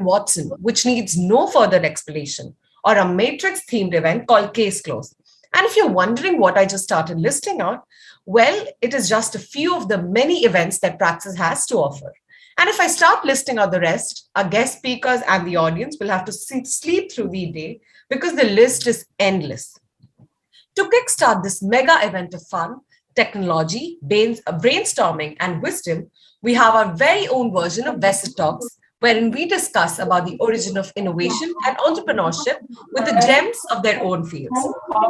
Watson, which needs no further explanation, or a Matrix-themed event called Case Closed. And if you're wondering what I just started listing out, well, it is just a few of the many events that Praxis has to offer. And if I start listing out the rest, our guest speakers and the audience will have to sleep through the day because the list is endless. To kickstart this mega event of fun, technology, brainstorming, and wisdom, we have our very own version of VESIT Talks, wherein we discuss about the origin of innovation and entrepreneurship with the gems of their own fields.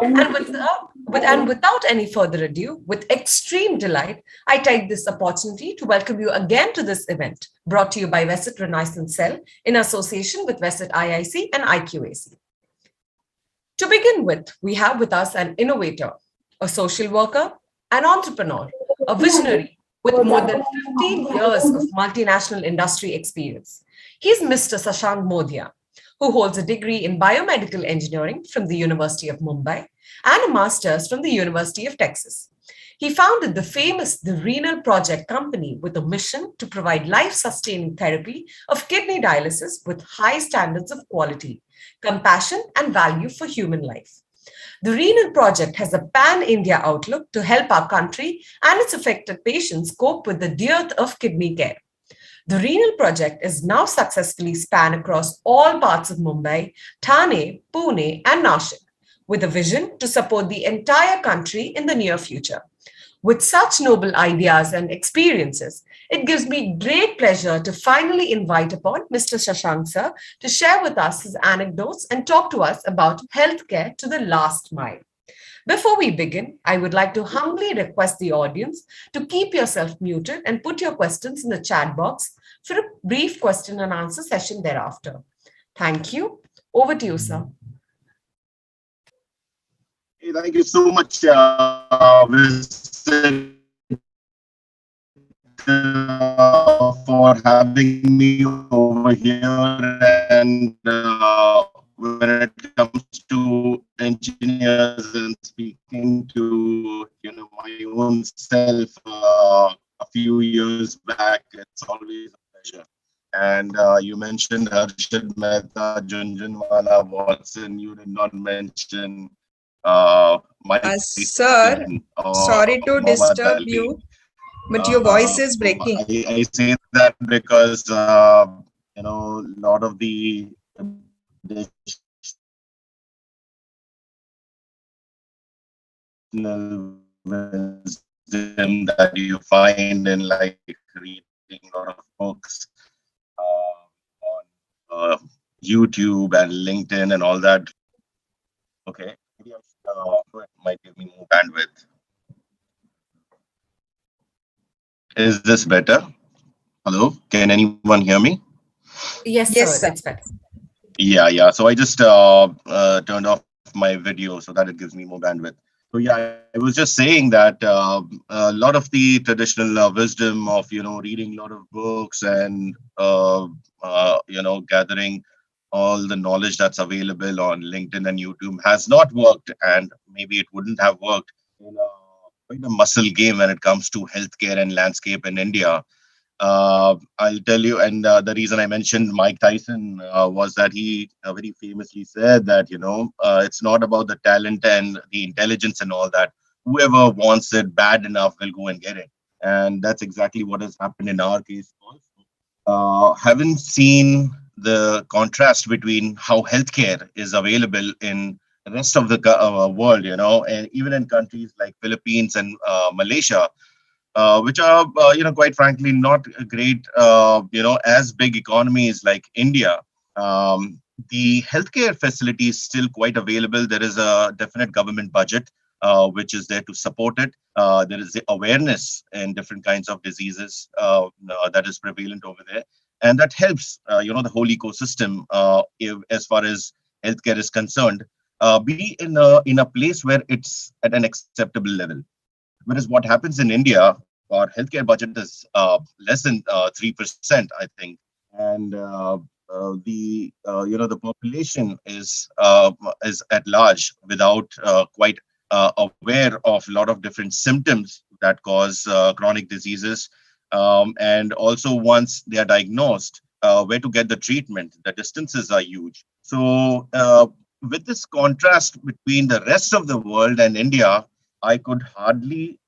And without any further ado, with extreme delight, I take this opportunity to welcome you again to this event, brought to you by VESIT Renaissance Cell in association with VESIT IIC and IQAC. To begin with, we have with us an innovator, a social worker, an entrepreneur, a visionary, with more than 15 years of multinational industry experience. He's Mr. Shashank Modhia, who holds a degree in biomedical engineering from the University of Mumbai and a master's from the University of Texas. He founded the famous The Renal Project company with a mission to provide life-sustaining therapy of kidney dialysis with high standards of quality, compassion, and value for human life. The Renal Project has a pan-India outlook to help our country and its affected patients cope with the dearth of kidney care. The Renal Project is now successfully spanned across all parts of Mumbai, Thane, Pune, and Nashik, with a vision to support the entire country in the near future. With such noble ideas and experiences, it gives me great pleasure to finally invite upon Mr. Shashank sir to share with us his anecdotes and talk to us about healthcare to the last mile. Before we begin, I would like to humbly request the audience to keep yourself muted and put your questions in the chat box for a brief question and answer session thereafter. Thank you. Over to you, sir. Hey, thank you so much, for having me over here. And when it comes to engineers and speaking to my own self a few years back, it's always a pleasure. And you mentioned Harshad Mehta, Junjunwala, Watson. You did not mention sir, sorry to disturb you, but your voice is breaking. I say that because a lot of the wisdom that you find in like reading a lot of books on YouTube and LinkedIn and all that. Okay. It might give me more bandwidth. Is this better? Hello, can anyone hear me? Yes, sir. It's better. Yeah. So I just turned off my video so that it gives me more bandwidth. So yeah, I was just saying that a lot of the traditional wisdom of reading a lot of books and gathering all the knowledge that's available on LinkedIn and YouTube has not worked, and maybe it wouldn't have worked in quite a muscle game when it comes to healthcare and landscape in India. I'll tell you, and the reason I mentioned Mike Tyson was that he very famously said that, it's not about the talent and the intelligence and all that. Whoever wants it bad enough will go and get it. And that's exactly what has happened in our case also. Haven't seen the contrast between how healthcare is available in the rest of the world, and even in countries like Philippines and Malaysia, which are, quite frankly, not great, as big economies like India. The healthcare facility is still quite available. There is a definite government budget, which is there to support it. There is the awareness in different kinds of diseases that is prevalent over there. And that helps, the whole ecosystem as far as healthcare is concerned, be in a place where it's at an acceptable level. Whereas what happens in India, our healthcare budget is less than 3%, I think, and the population is at large without quite aware of a lot of different symptoms that cause chronic diseases, and also once they are diagnosed, where to get the treatment. The distances are huge. So with this contrast between the rest of the world and India, I could hardly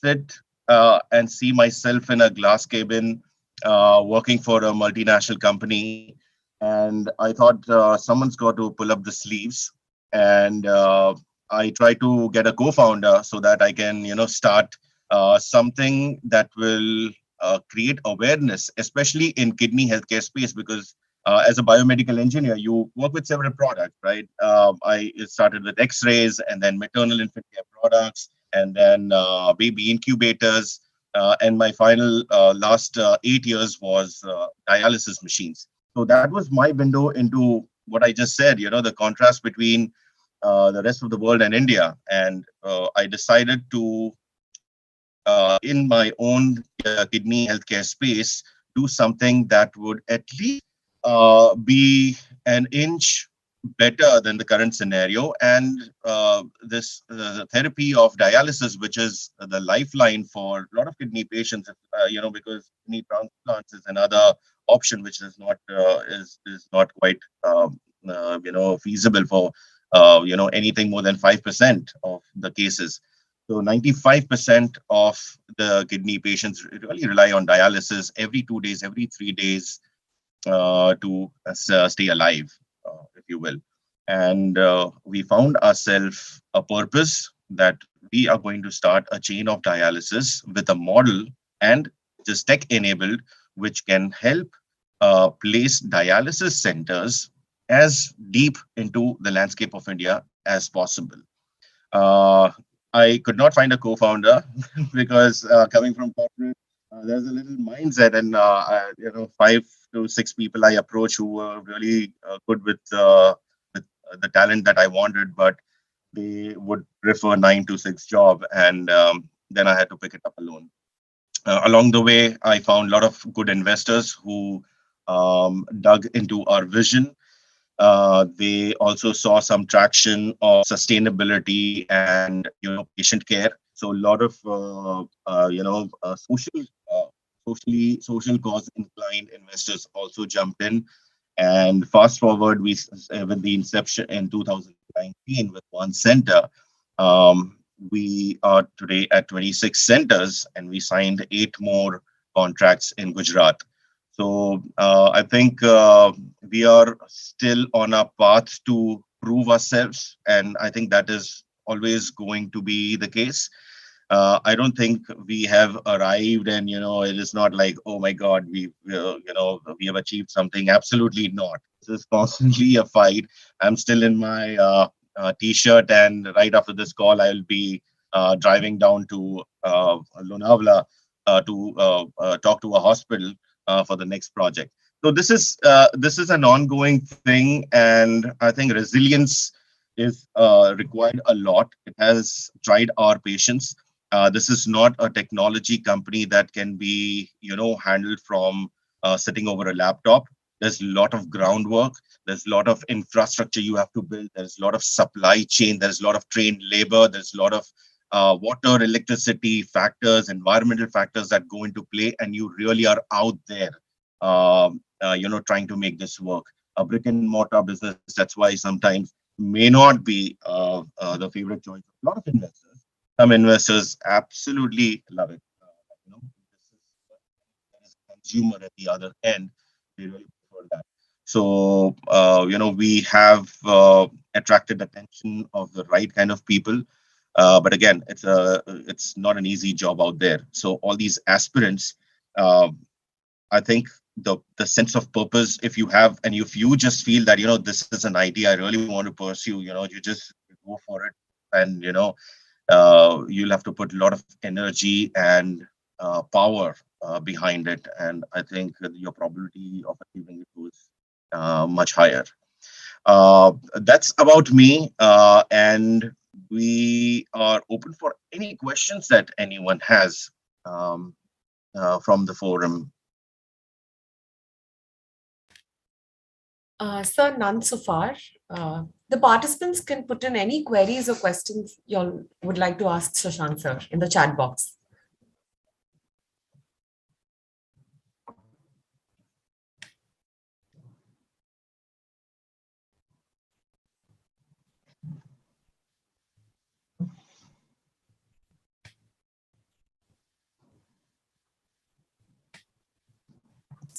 sit and see myself in a glass cabin working for a multinational company. And I thought someone's got to pull up the sleeves. And I try to get a co-founder so that I can, start something that will create awareness, especially in kidney healthcare space, because as a biomedical engineer, you work with several products, right? I started with X-rays and then maternal infant care products and then baby incubators. And my final last 8 years was dialysis machines. So that was my window into what I just said, the contrast between the rest of the world and India. And I decided to, in my own kidney healthcare space, do something that would at least be an inch better than the current scenario. And this therapy of dialysis, which is the lifeline for a lot of kidney patients, because kidney transplants is another option which is not quite feasible for anything more than 5% of the cases. So 95% of the kidney patients really rely on dialysis every 2 days, every 3 days to stay alive, if you will. And we found ourselves a purpose that we are going to start a chain of dialysis with a model and just tech enabled, which can help place dialysis centers as deep into the landscape of India as possible. I could not find a co-founder because coming from corporate, there's a little mindset, and 5 to 6 people I approached who were really good with the talent that I wanted, but they would prefer 9 to 6 job, and then I had to pick it up alone. Along the way, I found a lot of good investors who dug into our vision. They also saw some traction of sustainability and patient care. So a lot of social cause inclined investors also jumped in. And fast forward, with the inception in 2019 with one center, we are today at 26 centers, and we signed 8 more contracts in Gujarat. So I think we are still on our path to prove ourselves, and I think that is always going to be the case. I don't think we have arrived, and it is not like, oh my God, we have achieved something. Absolutely not. This is constantly a fight. I'm still in my t-shirt, and right after this call, I'll be driving down to Lonavala to talk to a hospital for the next project. So this is an ongoing thing, and I think resilience is required a lot. It has tried our patience. This is not a technology company that can be handled from sitting over a laptop. There's a lot of groundwork. There's a lot of infrastructure you have to build. There's a lot of supply chain. There's a lot of trained labor. There's a lot of water, electricity factors, environmental factors that go into play, and you really are out there, trying to make this work. A brick and mortar business, that's why sometimes may not be the favorite choice of a lot of investors. Some investors absolutely love it. This is a consumer at the other end. They really prefer that. So, we have attracted attention of the right kind of people. But again, it's not an easy job out there. So all these aspirants, I think the sense of purpose, if you have, and if you just feel that, this is an idea I really want to pursue, you just go for it. And, you'll have to put a lot of energy and power behind it. And I think your probability of achieving it was much higher. That's about me. And we are open for any questions that anyone has from the forum. Sir, none so far. The participants can put in any queries or questions you all would like to ask Shashank sir in the chat box.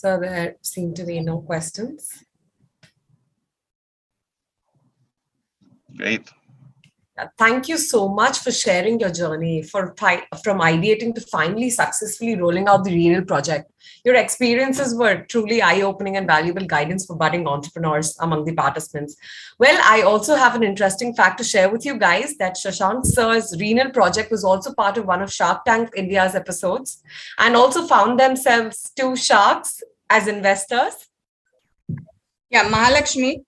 So there seem to be no questions. Great. Thank you so much for sharing your journey from ideating to finally successfully rolling out the Renal project. Your experiences were truly eye-opening and valuable guidance for budding entrepreneurs among the participants. Well, I also have an interesting fact to share with you guys that Shashank Sir's Renal project was also part of one of Shark Tank India's episodes and also found themselves two sharks as investors. Yeah, Mahalakshmi,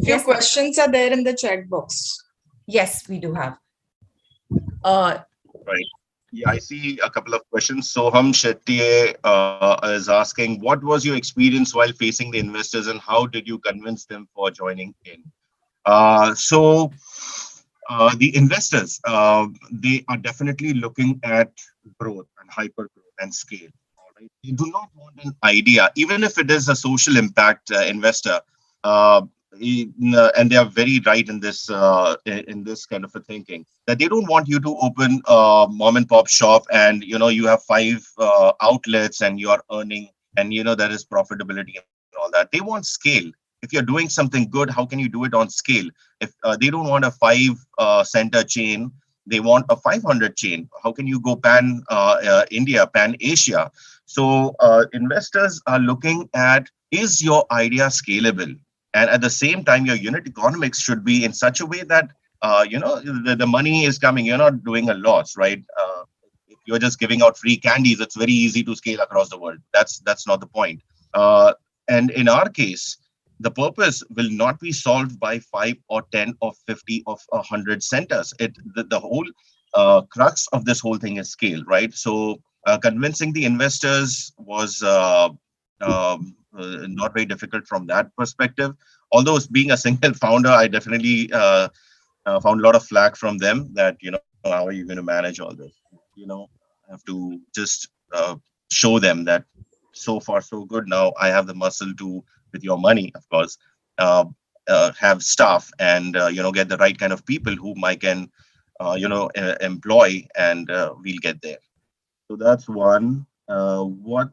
few Yes, questions are there in the chat box. Yes, we do have. Right. Yeah, I see a couple of questions. Soham Shetty is asking, what was your experience while facing the investors and how did you convince them for joining in? The investors, they are definitely looking at growth and hyper growth and scale. All right. They do not want an idea, even if it is a social impact investor. And they are very right in this kind of a thinking that they don't want you to open a mom and pop shop and you have 5 outlets and you are earning and there is profitability and all that. They want scale. If you're doing something good, how can you do it on scale? If they don't want a 5 center chain, they want a 500 chain. How can you go pan India, pan Asia? So investors are looking at, is your idea scalable? And at the same time, your unit economics should be in such a way that, the money is coming. You're not doing a loss, right? If you're just giving out free candies, it's very easy to scale across the world. That's not the point. And in our case, the purpose will not be solved by 5 or 10 or 50 or 100 centers. The whole crux of this whole thing is scale, right? So convincing the investors was not very difficult from that perspective. Although being a single founder, I definitely found a lot of flack from them that, how are you going to manage all this? I have to just show them that so far so good. Now I have the muscle to, with your money, of course, have staff and, get the right kind of people whom I can, employ and we'll get there. So that's one. What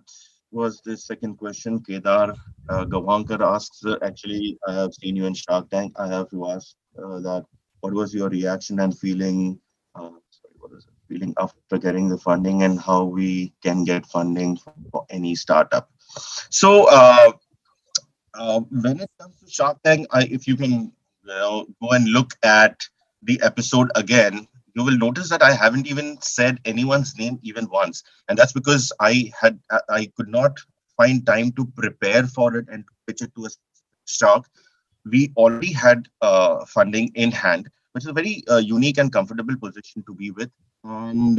was the second question? Kedar Gavankar asks, actually, I have seen you in Shark Tank. I have to ask that, what was your reaction and feeling, feeling after getting the funding and how we can get funding for any startup? So when it comes to Shark Tank, if you can go and look at the episode again, you will notice that I haven't even said anyone's name even once. And that's because I could not find time to prepare for it and to pitch it to a shark. We already had funding in hand, which is a very unique and comfortable position to be with. And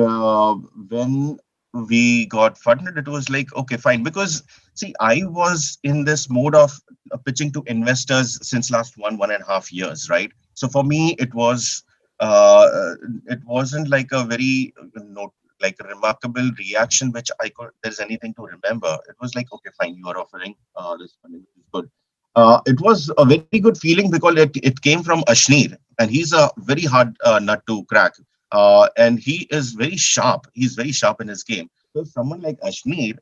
when we got funded, it was like, okay, fine. Because see, I was in this mode of pitching to investors since last 1.5 years, right? So for me, it wasn't like a very like a remarkable reaction which there's anything to remember. It was like, okay, fine, you are offering this funding, which is good. It was a very good feeling because it came from Ashneer, and he's a very hard nut to crack, and he is very sharp. He's very sharp in his game. So someone like Ashneer,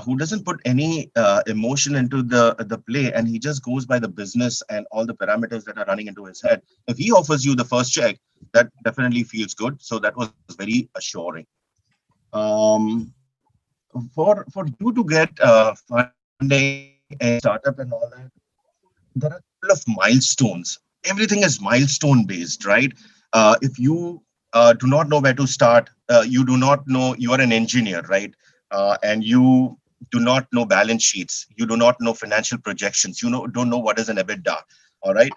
who doesn't put any emotion into the play, and he just goes by the business and all the parameters that are running into his head. If he offers you the first check, that definitely feels good. So that was very assuring. For you to get funding and startup and all that, there are a couple of milestones. Everything is milestone based, right? If you do not know where to start, you do not know, you are an engineer, right? And you do not know balance sheets, you do not know financial projections, don't know what is an EBITDA. All right.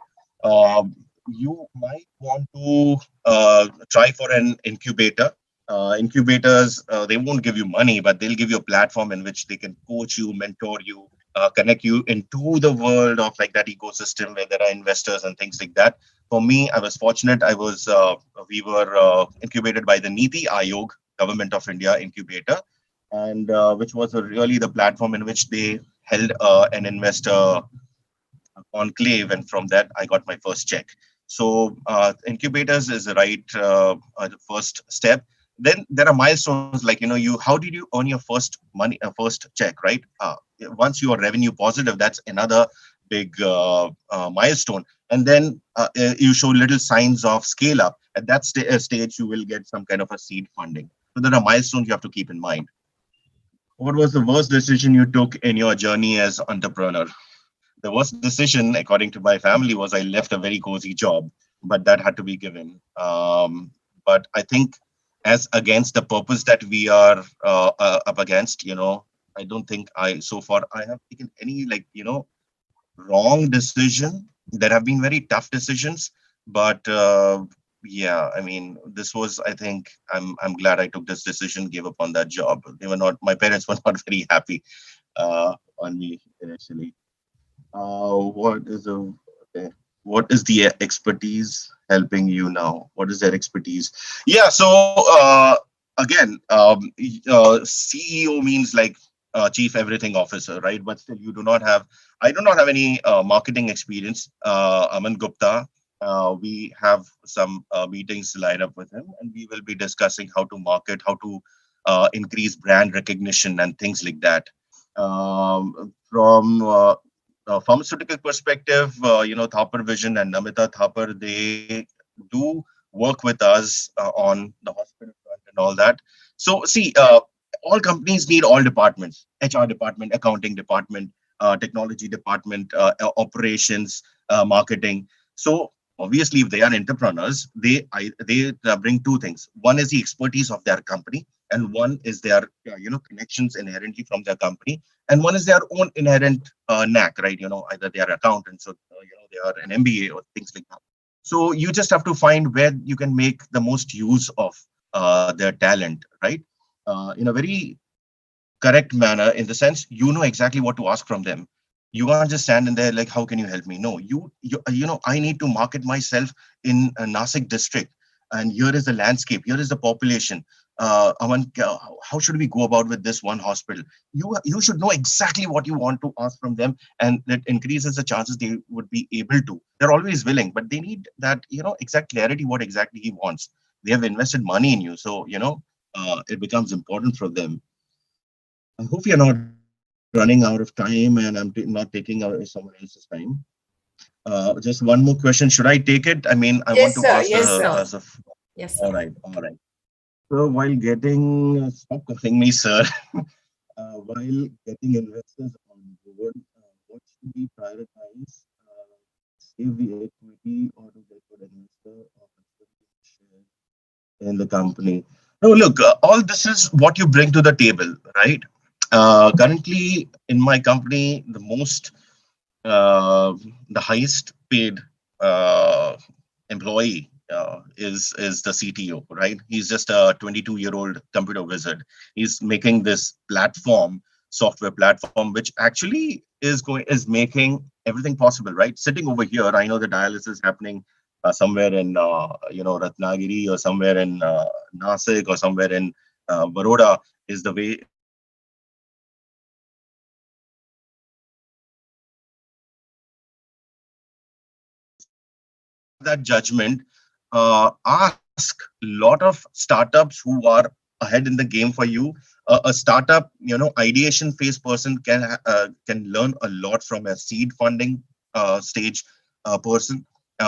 You might want to try for an incubator. Incubators, they won't give you money, but they'll give you a platform in which they can coach you, mentor you, connect you into the world of like that ecosystem where there are investors and things like that. For me, I was fortunate. We were incubated by the Niti Aayog, Government of India incubator, and which was really the platform in which they held an investor enclave, and from that I got my first check. So incubators is the right first step. then there are milestones like, how did you earn your first money, first check, right? Once you are revenue positive, that's another big milestone. And then you show little signs of scale up. At that stage, you will get some kind of a seed funding. So there are milestones you have to keep in mind. What was the worst decision you took in your journey as entrepreneur? The worst decision, according to my family, was I left a very cozy job, but that had to be given. But I think, as against the purpose that we are up against, I don't think so far I have taken any wrong decision. There have been very tough decisions, but yeah, I mean, this was, I think, I'm glad I took this decision, gave up on that job. My parents were not very happy on me initially. What is the okay. What is the expertise helping you now? What is their expertise? Yeah, so again, CEO means like chief everything officer, right? But still, I do not have any marketing experience. Aman Gupta, we have some meetings lined up with him, and we will be discussing how to market, how to increase brand recognition, and things like that. From pharmaceutical perspective, Thapar Vision and Namita Thapar, they do work with us on the hospital front and all that. So see, all companies need all departments: HR department, accounting department, technology department, operations, marketing. So obviously, if they are entrepreneurs, they bring two things. One is the expertise of their company, and one is their connections inherently from their company, and one is their own inherent knack, right? Either they are accountants or they are an MBA or things like that. So you just have to find where you can make the most use of their talent, right? In a very correct manner, in the sense you know exactly what to ask from them. You can't just stand in there like, how can you help me? No, I need to market myself in a Nasik district, and here is the landscape, here is the population. Aman, how should we go about with this one hospital? You should know exactly what you want to ask from them, and that increases the chances they would be able to. They're always willing, but they need that exact clarity what exactly he wants. They have invested money in you, so it becomes important for them. I hope you're not running out of time, and I'm not taking away someone else's time. Just one more question. Should I take it? I mean, I want Yes, to sir. ask Yes, the sir. as of Yes, all sir. right, all right. So while getting stop calling me sir, while getting investors on board, what should we prioritize? Save the equity or to get good investor or share in the company? No, look, all this is what you bring to the table, right? Currently, in my company, uh, the highest paid employee is the CTO, right? He's just a 22-year-old computer wizard. He's making this software platform, which actually is making everything possible, right? Sitting over here, I know the dialysis happening somewhere in Ratnagiri, or somewhere in Nasik, or somewhere in Baroda, is the way that judgment. Ask a lot of startups who are ahead in the game for you. A startup, ideation phase person can learn a lot from a seed funding stage person.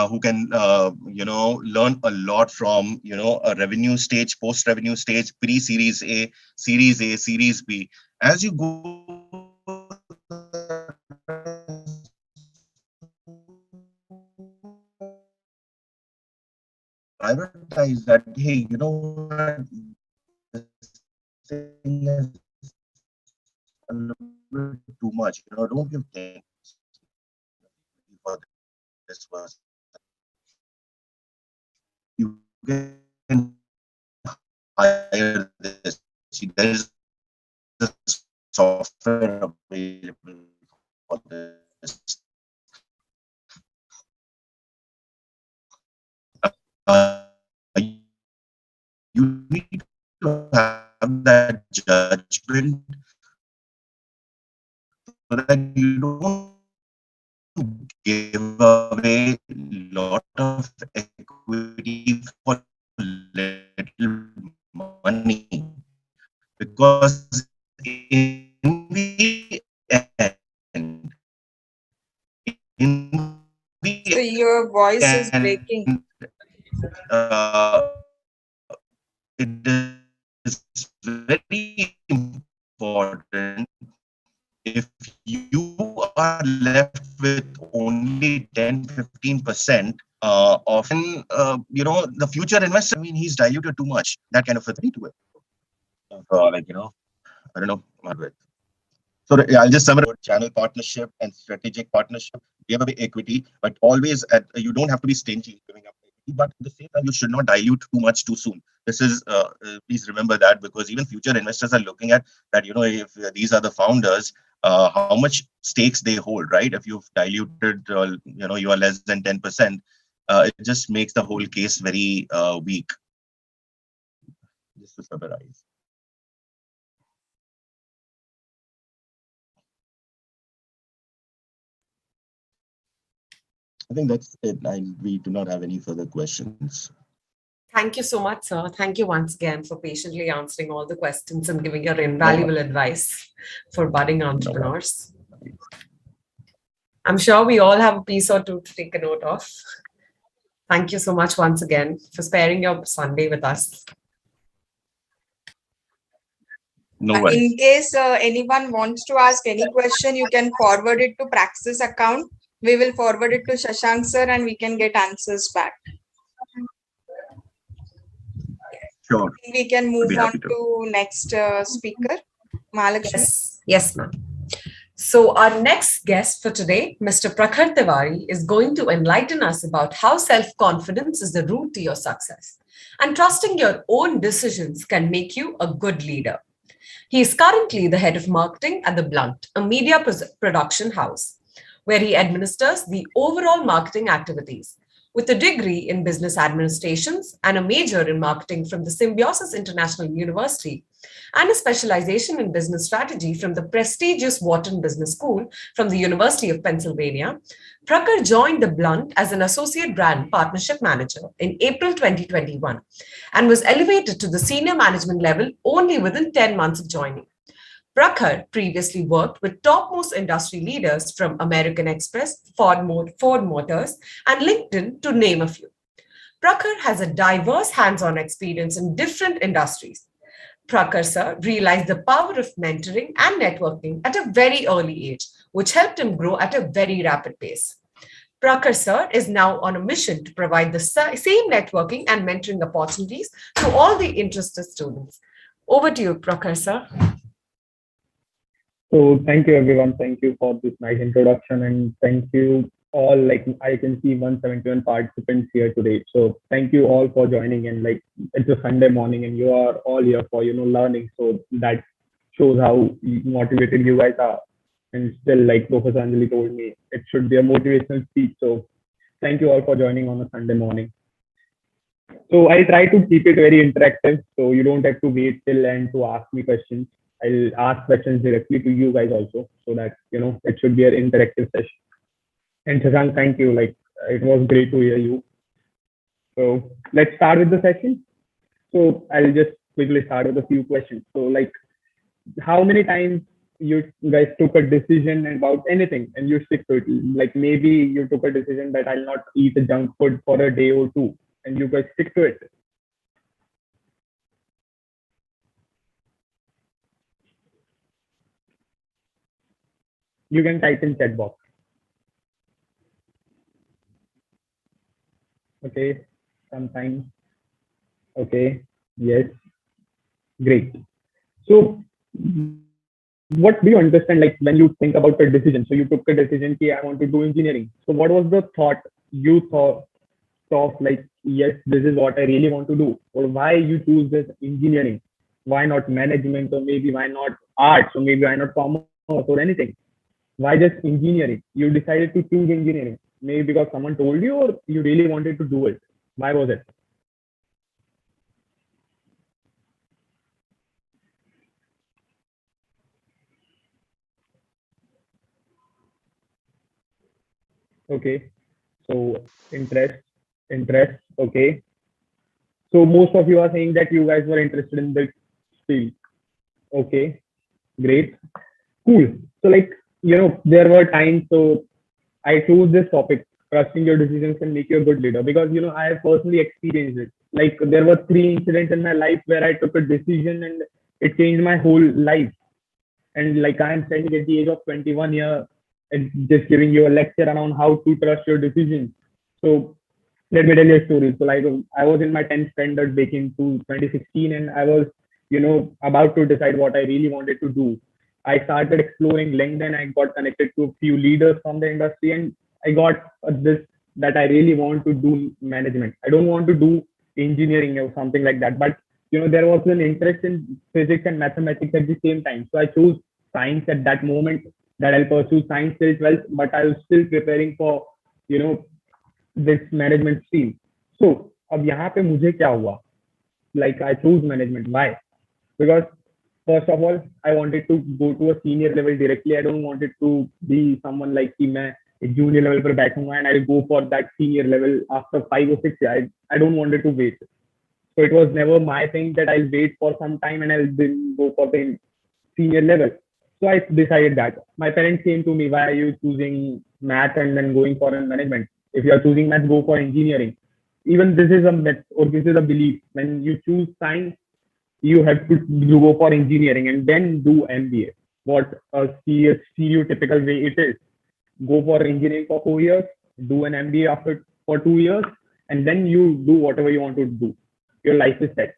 Who can learn a lot from a revenue stage, post revenue stage, pre series A, series B. As you go, prioritize that. Hey, you know what? This thing is a little bit too much. Don't give 10 for this person. You can hire this. There is a software available for this. You need to have that judgment so that you don't give away a lot of equity for little money. money, because in the end, So your voice is breaking. It is very important. If you are left with only 10-15% often, the future investor, I mean, he's diluted too much. That kind of a thing to it. I don't know. So I'll just summarize: channel partnership and strategic partnership. Give away equity, but always you don't have to be stingy in giving up equity. But at the same time, you should not dilute too much too soon. This is please remember that, because even future investors are looking at that. If these are the founders, how much stakes they hold, right? If you've diluted, you are less than 10%. It just makes the whole case very weak. Just to summarize. I think that's it. We do not have any further questions. Thank you so much, sir. Thank you once again for patiently answering all the questions and giving your invaluable advice for budding entrepreneurs. I'm sure we all have a piece or two to take a note of. Thank you so much once again for sparing your Sunday with us. No worries. In case anyone wants to ask any question, you can forward it to Praxis account. We will forward it to Shashank sir and we can get answers back. Sure. We can move on to next speaker, Mahalakshmi. Yes, ma'am. So our next guest for today, Mr. Prakhar Tiwari, is going to enlighten us about how self-confidence is the root to your success, and trusting your own decisions can make you a good leader. He is currently the head of marketing at The Blunt, a media production house, where he administers the overall marketing activities. With a degree in business administrations and a major in marketing from the Symbiosis International University, and a specialization in business strategy from the prestigious Wharton Business School from the University of Pennsylvania, Prakhar joined The Blunt as an associate brand partnership manager in April 2021 and was elevated to the senior management level only within 10 months of joining. Prakhar previously worked with topmost industry leaders from American Express, Ford Motors, and LinkedIn, to name a few. Prakhar has a diverse hands-on experience in different industries. Prakhar sir realized the power of mentoring and networking at a very early age, which helped him grow at a very rapid pace. Prakhar sir is now on a mission to provide the same networking and mentoring opportunities to all the interested students. Over to you, Prakhar sir. So thank you, everyone. Thank you for this nice introduction, and thank you all. Like, I can see 171 participants here today. So thank you all for joining. And like, it's a Sunday morning and you are all here for, learning. So that shows how motivated you guys are. And still, like Professor Anjali told me, it should be a motivational speech. So thank you all for joining on a Sunday morning. So I try to keep it very interactive. So you don't have to wait till end to ask me questions. I'll ask questions directly to you guys also, so that, it should be an interactive session. And Shashank, thank you. Like, it was great to hear you. So let's start with the session. So I'll just quickly start with a few questions. So like, how many times you guys took a decision about anything and you stick to it? Like, maybe you took a decision that I'll not eat a junk food for a day or two, and you guys stick to it. You can type in chat box. Okay, sometimes. Okay, yes, great. So what do you understand, like, when you think about a decision? So you took a decision, okay, I want to do engineering. So what was the thought you thought of, like, yes, this is what I really want to do? Or why you choose this engineering? Why not management? Or maybe why not arts? Or maybe why not commerce or anything? Why just engineering? You decided to choose engineering, maybe because someone told you, or you really wanted to do it? Why was it? Okay, so interest. Okay, So most of you are saying that you guys were interested in this field. Okay, great, cool. So like, there were times, so I chose this topic, trusting your decisions can make you a good leader, because I have personally experienced it. Like there were 3 incidents in my life where I took a decision and it changed my whole life. And like I am standing at the age of 21 year and just giving you a lecture around how to trust your decisions. So let me tell you a story. So like I was in my 10th standard back in 2016, and I was, about to decide what I really wanted to do. I started exploring LinkedIn. I got connected to a few leaders from the industry, and I got this, that I really want to do management. I don't want to do engineering or something like that. But there was an interest in physics and mathematics at the same time. So I chose science at that moment, that I'll pursue science till 12th, but I was still preparing for, you know, this management stream. So अब यहाँ पे मुझे क्या हुआ? Like I chose management. Why? Because first of all, I wanted to go to a senior level directly. I don't want it to be someone like कि मैं एक junior level पर बैठूंगा and I'll go for that senior level after 5 or 6 years. I don't want it to wait. So it was never my thing that I'll wait for some time and I'll then go for the senior level. So I decided that. My parents came to me, why are you choosing math and then going for management? If you are choosing math, go for engineering. Even this is a myth or this is a belief. When you choose science, you have to go for engineering and then do MBA. What a stereotypical way it is. Go for engineering for 4 years, do an MBA after for 2 years, and then you do whatever you want to do. Your life is set.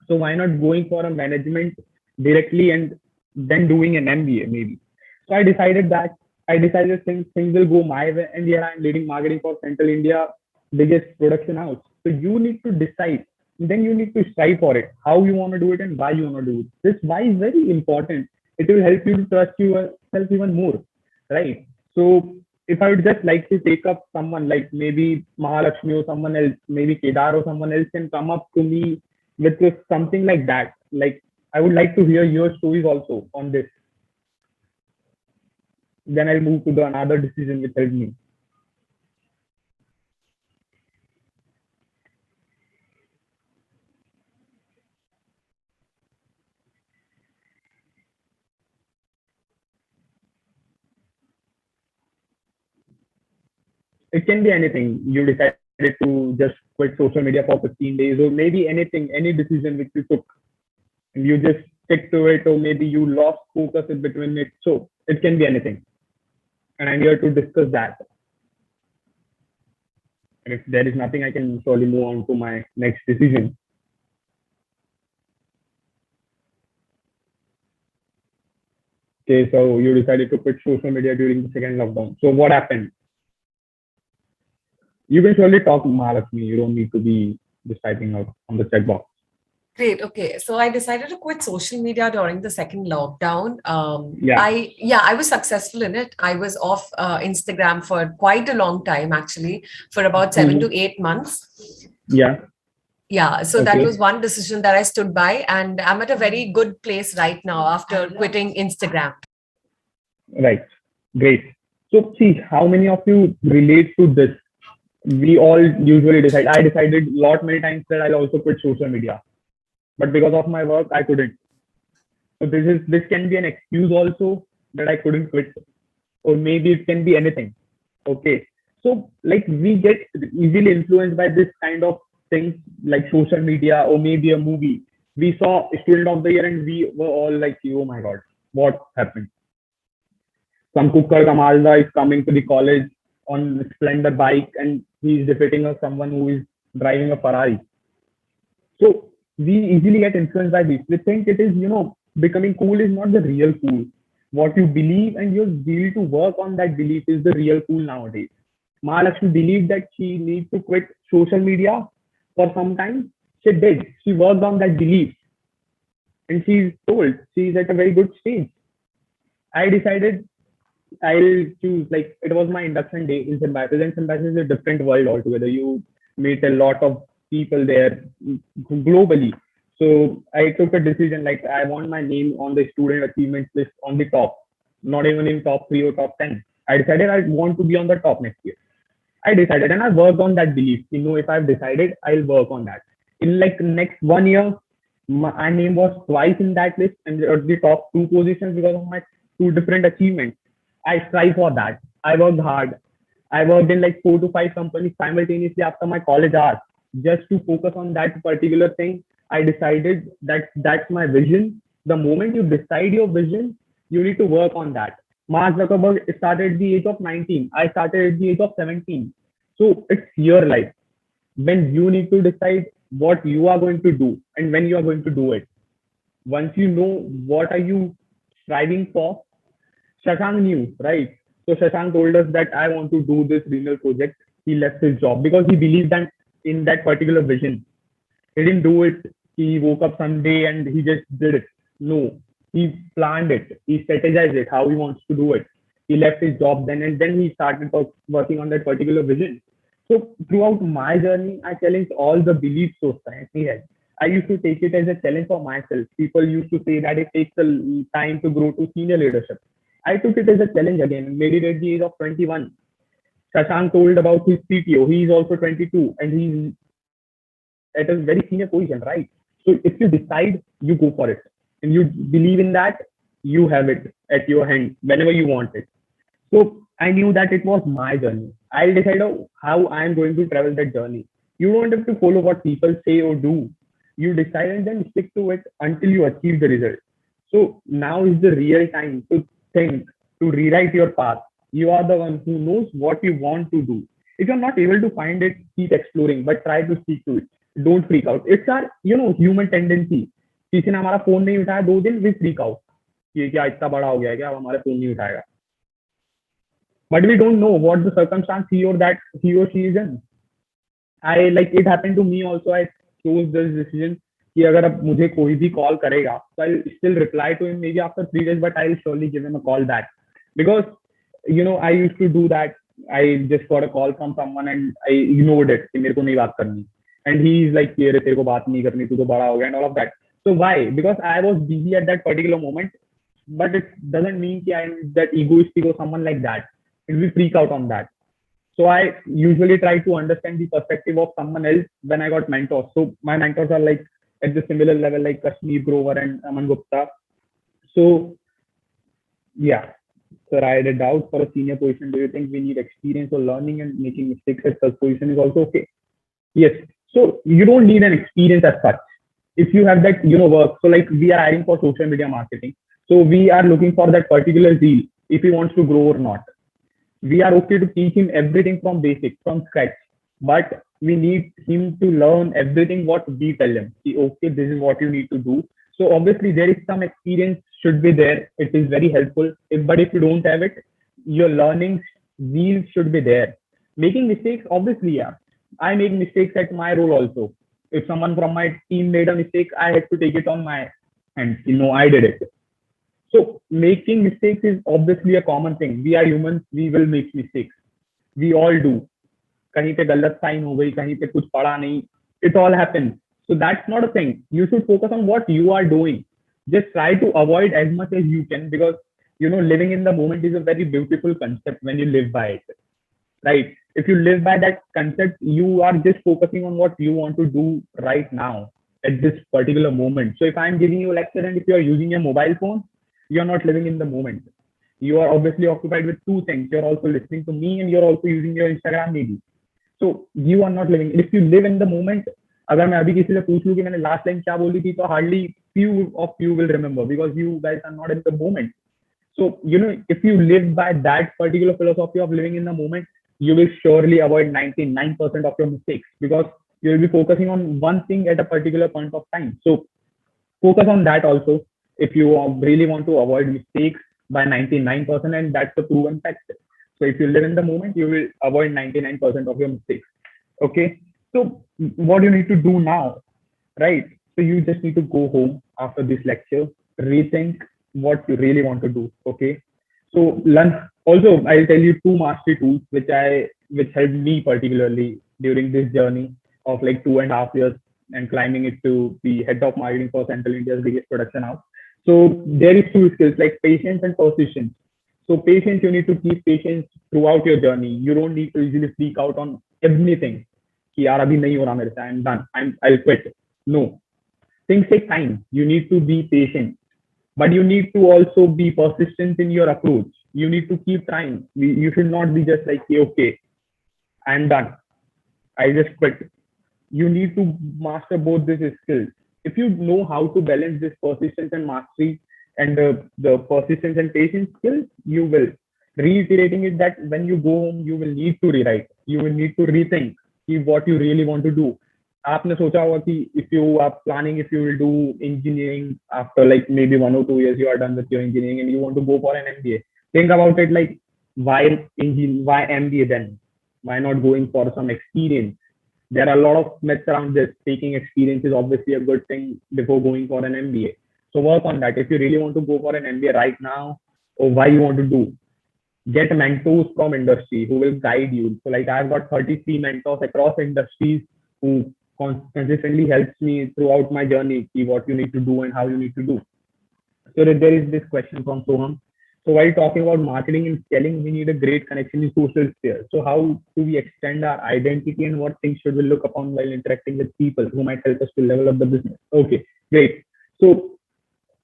So why not going for a management directly and then doing an MBA maybe? So I decided things will go my way, and here I am leading marketing for Central India biggest production house. So you need to decide, then you need to strive for it, how you want to do it and why you want to do it. This why is very important. It will help you to trust yourself even more, right? So if I would just like to take up someone like maybe Mahalakshmi or someone else, maybe Kedar or someone else can come up to me with something like that. Like I would like to hear your stories also on this. Then I'll move to the another decision which helped me. It can be anything. You decided to just quit social media for 15 days, or maybe anything, any decision which you took, and you just stick to it, or maybe you lost focus in between it. So it can be anything. And I'm here to discuss that. And if there is nothing, I can surely move on to my next decision. Okay, so you decided to quit social media during the second lockdown. So what happened? You can surely talk, Mahalakshmi. You don't need to be just typing out on the chat box. Great. Okay. So I decided to quit social media during the second lockdown. I was successful in it. I was off Instagram for quite a long time, actually, for about 7 to 8 months. Yeah. So that was one decision that I stood by, and I'm at a very good place right now after quitting Instagram. Right. Great. So see, how many of you relate to this? We all usually decide. I decided many times that I'll also quit social media, but because of my work, I couldn't. So this can be an excuse also that I couldn't quit, or maybe it can be anything. Okay. So like we get easily influenced by this kind of things like social media or maybe a movie. We saw Student of the Year and we were all like, oh my God, what happened? Some Kukkar Kamalda is coming to the college on a Splendor bike and he's defeating someone who is driving a Ferrari. So we easily get influenced by this. We think it is, becoming cool is not the real cool. What you believe and your will to work on that belief is the real cool nowadays. Mahalakshmi believed that she needs to quit social media for some time. She did. She worked on that belief. And she's told she's at a very good stage. I decided I'll choose, like, it was my induction day in Symbiosis, and Symbiosis is a different world altogether. You meet a lot of people there globally. So I took a decision, like, I want my name on the student achievements list on the top, not even in top 3 or top 10. I decided I want to be on the top next year. I decided and I worked on that belief. If I've decided, I'll work on that. In like next 1 year, my name was twice in that list and the top two positions because of my two different achievements. I strive for that. I worked hard. I worked in like 4 to 5 companies simultaneously after my college hours just to focus on that particular thing. I decided that that's my vision. The moment you decide your vision, you need to work on that. Mark Zuckerberg started at the age of 19. I started at the age of 17. So it's your life when you need to decide what you are going to do and when you are going to do it. Once you know what are you striving for, Shashank knew, right? So Shashank told us that I want to do this renal project. He left his job because he believed that in that particular vision. He didn't do it. He woke up someday and he just did it. No, he planned it. He strategized it, how he wants to do it. He left his job then and then he started working on that particular vision. So throughout my journey, I challenged all the beliefs society had. I used to take it as a challenge for myself. People used to say that it takes a time to grow to senior leadership. I took it as a challenge again and made it at the age of 21. Shashank told about his CTO. He is also 22 and he's at a very senior position, right? So if you decide, you go for it. And you believe in that, you have it at your hand whenever you want it. So I knew that it was my journey. I'll decide how I'm going to travel that journey. You don't have to follow what people say or do. You decide and then stick to it until you achieve the result. So now is the real time to think, to rewrite your path. You are the one who knows what you want to do. If you're not able to find it, keep exploring, but try to stick to it. Don't freak out. It's our, human tendency. किसी ने हमारा phone नहीं उठाया 2 दिन, we freak out. ये क्या इतना बड़ा हो गया क्या, अब हमारा फोन नहीं उठाएगा. But we don't know what the circumstance he or she is in. It happened to me also. I chose this decision कि अगर अब मुझे कोई भी call करेगा, so I'll still reply to him maybe after 3 days, but I'll surely give him a call back because I used to do that. I just got a call from someone and I ignored it कि मेरे को नहीं बात करनी. And he's like, ये रे तेरे को बात नहीं करनी, तू तो बड़ा हो गया and all of that. So why? Because I was busy at that particular moment, but it doesn't mean that I'm that egoistic or someone like that. It will freak out on that. So I usually try to understand the perspective of someone else when I got mentors. So my mentors are like at the similar level, like Kashmir Grover and Aman Gupta. So yeah, sir, I had a doubt for a senior position. Do you think we need experience or learning and making mistakes at such position is also okay? Yes. So you don't need an experience as such. If you have that, work. So like we are hiring for social media marketing. So we are looking for that particular zeal if he wants to grow or not. We are okay to teach him everything from basics, from scratch. But we need him to learn everything what we tell him. Okay, this is what you need to do. So obviously there is some experience should be there. It is very helpful. But if you don't have it, your learning zeal should be there. Making mistakes, obviously, yeah. I make mistakes at my role also. If someone from my team made a mistake, I had to take it on my hands. I did it. So making mistakes is obviously a common thing. We are humans. We will make mistakes. We all do. कहीं पे गलत sign हो गई, कहीं पे कुछ पढ़ा नहीं. It all happens. So that's not a thing. You should focus on what you are doing. Just try to avoid as much as you can because, living in the moment is a very beautiful concept when you live by it. Right? If you live by that concept, you are just focusing on what you want to do right now at this particular moment. So if I'm giving you a lecture and if you are using your mobile phone, you're not living in the moment. You are obviously occupied with two things. You're also listening to me and you're also using your Instagram maybe. So you are not living. If you live in the moment, अगर मैं अभी किसी से पूछ लूँ कि मैंने last line क्या बोली थी, तो hardly few of you will remember because you guys are not in the moment. So, if you live by that particular philosophy of living in the moment, you will surely avoid 99% of your mistakes because you will be focusing on one thing at a particular point of time. So focus on that also if you really want to avoid mistakes by 99%, and that's the proven fact. So if you live in the moment, you will avoid 99% of your mistakes. Okay. So what you need to do now, right? So you just need to go home after this lecture, rethink what you really want to do. Okay. So also I'll tell you 2 mastery tools which helped me particularly during this journey of like 2.5 years and climbing it to the head of marketing for Central India's biggest production house. So there is 2 skills like patience and persistence. So patience, you need to keep patience throughout your journey. You don't need to easily freak out on everything. कि यार अभी नहीं हो रहा मेरे से, I'm done, I'll quit. No, things take time. You need to be patient, but you need to also be persistent in your approach. You need to keep trying. You should not be just like, okay, I'm done, I just quit. You need to master both these skills. If you know how to balance this persistence and mastery and the persistence and patience skills, you will. Reiterating it that when you go home, you will need to rewrite. You will need to rethink what you really want to do. आपने सोचा होगा कि if you are planning, if you will do engineering after like maybe 1 or 2 years, you are done with your engineering and you want to go for an MBA. Think about it like, why MBA then? Why not going for some experience? There are a lot of myths around this. Taking experience is obviously a good thing before going for an MBA. So work on that. If you really want to go for an MBA right now, or why you want to do, get mentors from industry who will guide you. So like I've got 33 mentors across industries who consistently helps me throughout my journey, see what you need to do and how you need to do. So there is this question from Soham. So while talking about marketing and selling, we need a great connection in social sphere. So how do we extend our identity and what things should we look upon while interacting with people who might help us to level up the business? Okay, great. So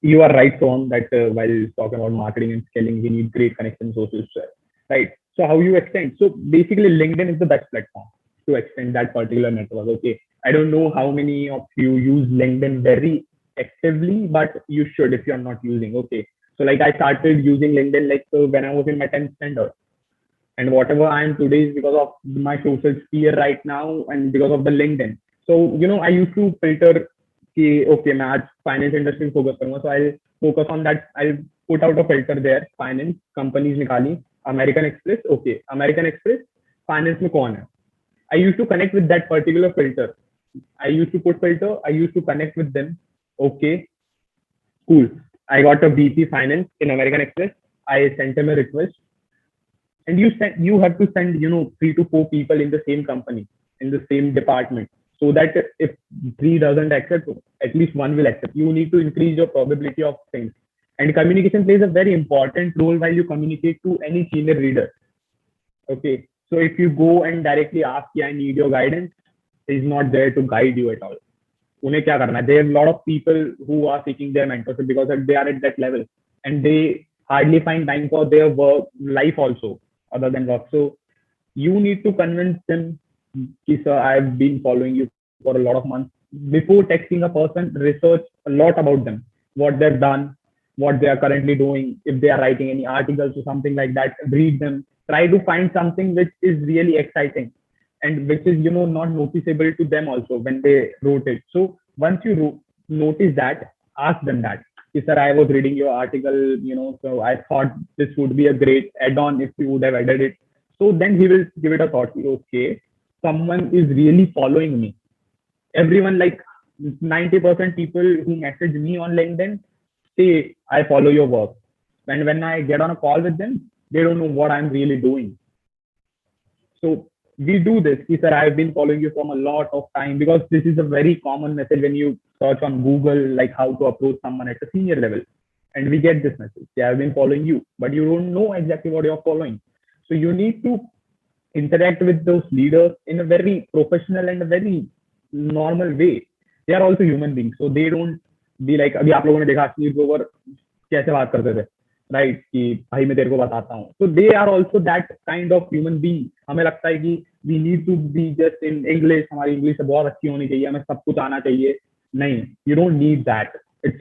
you are right, Soham, that while talking about marketing and scaling, we need great connection in social sphere, right? So how you extend? So basically, LinkedIn is the best platform to extend that particular network. Okay, I don't know how many of you use LinkedIn very actively, but you should if you're not using. Okay, so like I started using LinkedIn like when I was in my 10th standard, and whatever I am today is because of my social sphere right now and because of the LinkedIn. So I used to filter कि okay मैं आज finance industry में focus करूँगा, so I'll focus on that. I'll put out a filter there. Finance companies निकाली, American Express. Okay, American Express finance में कौन है? I used to connect with that particular filter. I used to put filter. I used to connect with them. Okay, cool. I got a VP finance in American Express. I sent him a request, and you have to send 3 to 4 people in the same company, in the same department, so that if 3 doesn't accept, at least 1 will accept. You need to increase your probability of things, and communication plays a very important role while you communicate to any senior leader. Okay, so if you go and directly ask, I need your guidance, is not there to guide you at all. उन्हें क्या करना है? There are a lot of people who are seeking their mentorship because they are at that level and they hardly find time for their work life also other than work. So you need to convince them, sir, I've been following you for a lot of months. Before texting a person, research a lot about them, what they've done, what they are currently doing. If they are writing any articles or something like that, read them. Try to find something which is really exciting and which is not noticeable to them also when they wrote it. So once you notice that, ask them that, sir, I was reading your article, so I thought this would be a great add-on if you would have added it. So then he will give it a thought. Okay, someone is really following me. Everyone, like 90% people who message me on LinkedIn say I follow your work. And when I get on a call with them, they don't know what I'm really doing. So we do this. Sir, I've been following you from a lot of time, because this is a very common message when you search on Google, like how to approach someone at a senior level. And we get this message. I've been following you, but you don't know exactly what you're following. So you need to interact with those leaders in a very professional and a very normal way. They are also human beings. So they don't be like, अभी आप लोगों ने देखा sleep over कैसे बात करते थे, right, कि भाई मैं तेरे को बताता हूँ. So they are also that kind of human being. हमें लगता है कि we need to be just in English, हमारी इंग्लिश बहुत अच्छी होनी चाहिए, हमें सब कुछ आना चाहिए. नहीं, you don't need that. It's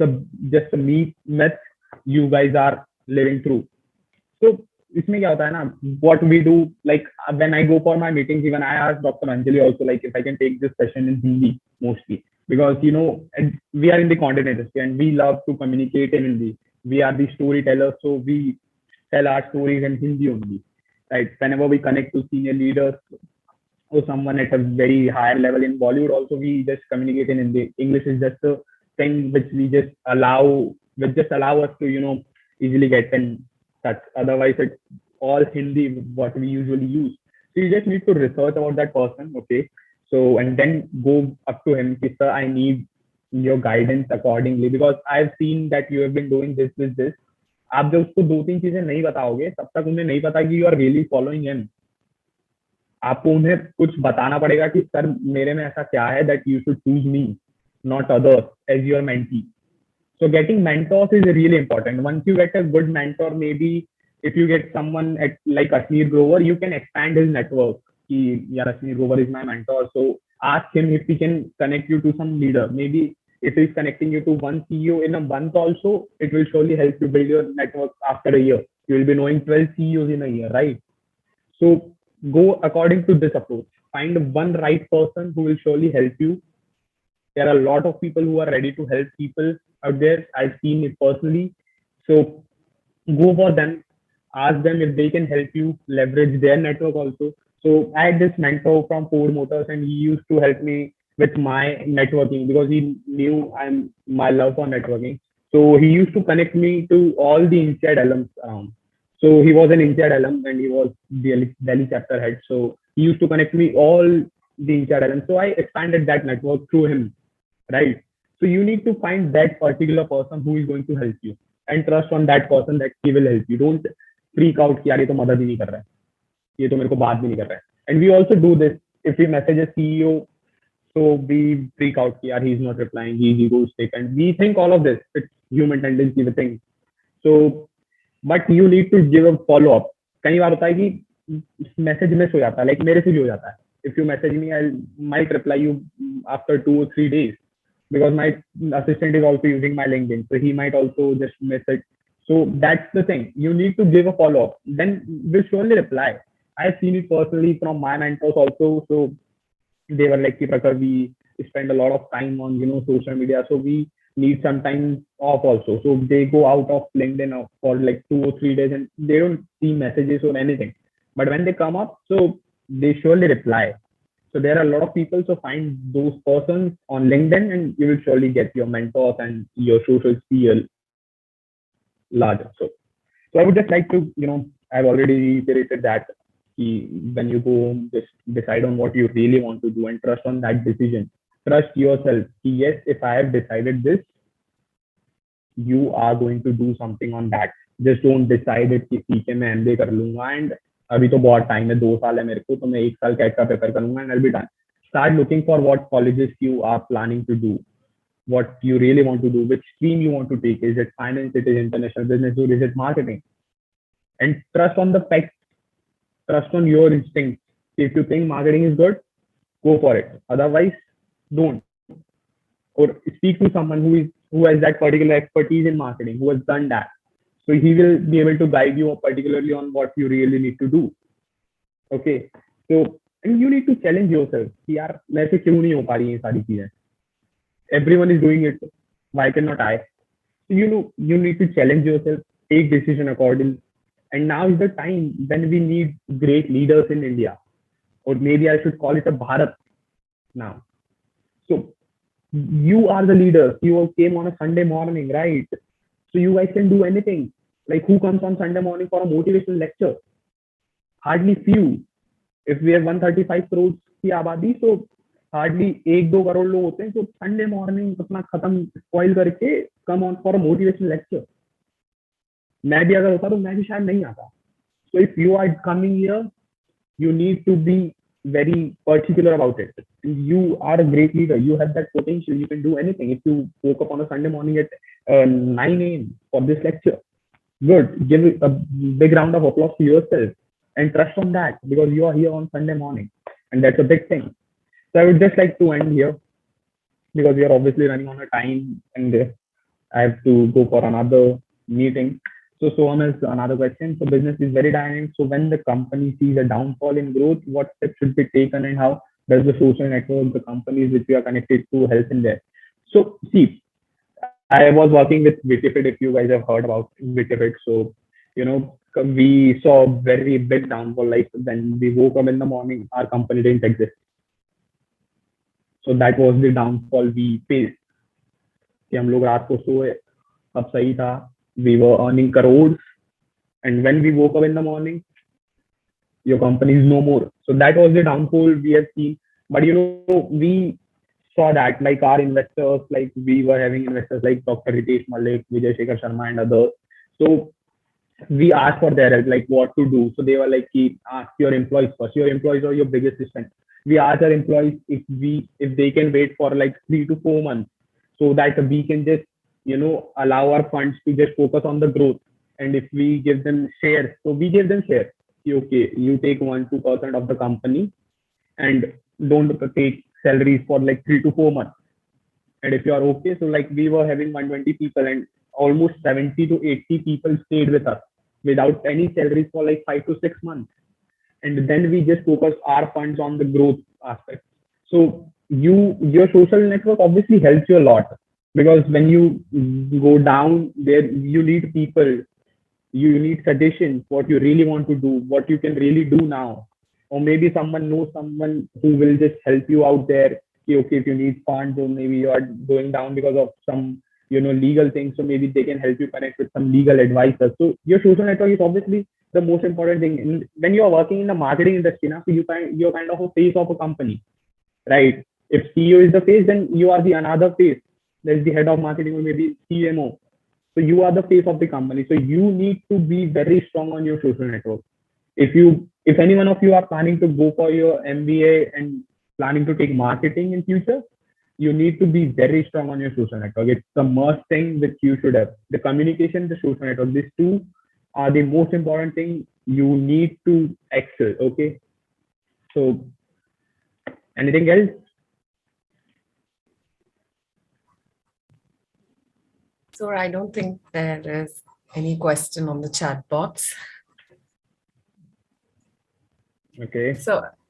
just a myth you guys are living through. So इसमें क्या होता है ना, what we do, like when I go for my meetings, even I ask Dr. Anjali also, like if I can take this session in Hindi mostly, because we are in the content industry and we love to communicate in Hindi. We are the storytellers, so we tell our stories in Hindi only, right? Whenever we connect to senior leaders or someone at a very higher level in Bollywood, also we just communicate in Hindi. English is just a thing which we just allow us to easily get in touch. Otherwise, it's all Hindi what we usually use. So you just need to research about that person, okay? So and then go up to him, sir, I need your guidance accordingly, because I've seen that you have been doing this. आप जब उसको 2-3 चीजें नहीं बताओगे, तब तक उन्हें नहीं पता कि you are really following him. आपको उन्हें कुछ बताना पड़ेगा कि सर मेरे में ऐसा क्या है that you should choose me, not others as your mentee. So getting mentors is really important. Once you get a good mentor, maybe if you get someone at like Ashneer Grover, you can expand his network. Ki, yeah, Ashneer Grover is my mentor. So ask him if he can connect you to some leader. Maybe if he's connecting you to one CEO in a month also, it will surely help you build your network after a year. You will be knowing 12 CEOs in a year, right? So go according to this approach. Find one right person who will surely help you. There are a lot of people who are ready to help people out there. I've seen it personally. So go for them. Ask them if they can help you leverage their network also. So I had this mentor from Ford Motors, and he used to help me with my networking because he knew I'm my love for networking. So he used to connect me to all the INSEAD alums around. So he was an INSEAD alum and he was the Delhi chapter head. So he used to connect me all the INSEAD alums. So I expanded that network through him, right? So you need to find that particular person who is going to help you and trust on that person that he will help you. Don't freak out कि यार ये तो मदद ही नहीं कर रहा है, ये तो मेरे को बात भी नहीं कर रहा है. And we also do this. If we message a CEO, so we freak out कि यार he is not replying, he is egoistic, and we think all of this. It's human tendency we think. So but you need to give a follow up. कई बार होता है कि message miss हो जाता है, like मेरे से भी हो जाता है. If you message me, I might reply you after 2 or 3 days because my assistant is also using my LinkedIn, so he might also just miss it. So that's the thing. You need to give a follow up. Then we'll surely reply. I've seen it personally from my mentors also. So they were like, Prakhar, we spend a lot of time on social media, so we need some time off also. So they go out of LinkedIn for like 2 or 3 days and they don't see messages or anything. But when they come up, so they surely reply. So there are a lot of people. So find those persons on LinkedIn, and you will surely get your mentors and your social sphere larger. So I would just like to, I've already reiterated that when you go home, just decide on what you really want to do and trust on that decision. Trust yourself. Yes, if I have decided this, you are going to do something on that. Just don't decide it कि ठीक है मैं MBA कर लूंगा and अभी तो बहुत time है, 2 साल है मेरे को, तो मैं 1 साल कैट का पेपर करूंगा and I'll be done. Start looking for what colleges you are planning to do, what you really want to do, which stream you want to take. Is it finance? It is international business, or is it marketing? And trust on the facts. Trust on your instincts. If you think marketing is good, go for it. Otherwise, don't. Or speak to someone who has that particular expertise in marketing, who has done that. So he will be able to guide you particularly on what you really need to do. Okay. So and you need to challenge yourself. यार मैं से क्यों नहीं हो पा रही ये सारी चीजें? Everyone is doing it. Why cannot I? So you need to challenge yourself, take decision accordingly. And now is the time when we need great leaders in India, or maybe I should call it a Bharat now. So you are the leaders. You came on a Sunday morning, right? So you guys can do anything. Like who comes on Sunday morning for a motivational lecture? Hardly few. If we have 135 crores की आबादी, so hardly 1-2 crore लोग होते हैं जो Sunday morning अपना खत्म spoil करके come on for a motivational lecture. मैं भी अगर होता तो मैं भी शायद नहीं आता. So if you are coming here, you need to be very particular about it. You are a great leader. You have that potential. You can do anything. If you woke up on a Sunday morning at 9 a.m. for this lecture, good. Give a big round of applause to yourself and trust on that because you are here on Sunday morning, and that's a big thing. So I would just like to end here because we are obviously running on a time, and I have to go for another meeting. So Soham has another question. So business is very dynamic. So when the company sees a downfall in growth, what steps should be taken and how does the social network, the companies which we are connected to help in there? So see, I was working with VTFIT, if you guys have heard about VTFIT. So, we saw a very big downfall. Like when we woke up in the morning, our company didn't exist. So that was the downfall we faced. कि हम लोग रात को सोए, सब सही था. We were earning crores, and when we woke up in the morning, your company is no more. So that was the downfall we have seen. But we saw that like our investors, like we were having investors like Dr. Ritesh Malik, Vijay Ayar and others. So we asked for their help, like what to do. So they were like, ask your employees first. Your employees are your biggest strength. We asked our employees if they can wait for like 3 to 4 months, so that we can just allow our funds to just focus on the growth. And if we give them shares, so we give them shares. Okay, you take 1-2% of the company and don't take salaries for like 3 to 4 months. And if you are okay, so like we were having 120 people and almost 70 to 80 people stayed with us without any salaries for like 5 to 6 months. And then we just focus our funds on the growth aspect. So your social network obviously helps you a lot, because when you go down there, you need people, you need suggestions, what you really want to do, what you can really do now. Or maybe someone knows someone who will just help you out there. Okay, if you need funds, or maybe you are going down because of some legal things, so maybe they can help you connect with some legal advisors. So your social network is obviously the most important thing. And when you are working in the marketing industry now, so you're kind of a face of a company, right? If CEO is the face, then you are the another face. There's the head of marketing, or maybe CMO. So you are the face of the company. So you need to be very strong on your social network. If any one of you are planning to go for your MBA and planning to take marketing in future, you need to be very strong on your social network. It's the must thing which you should have. The communication, the social network, these two are the most important thing you need to excel. Okay. So anything else? So I don't think there is any question on the chat box. Okay.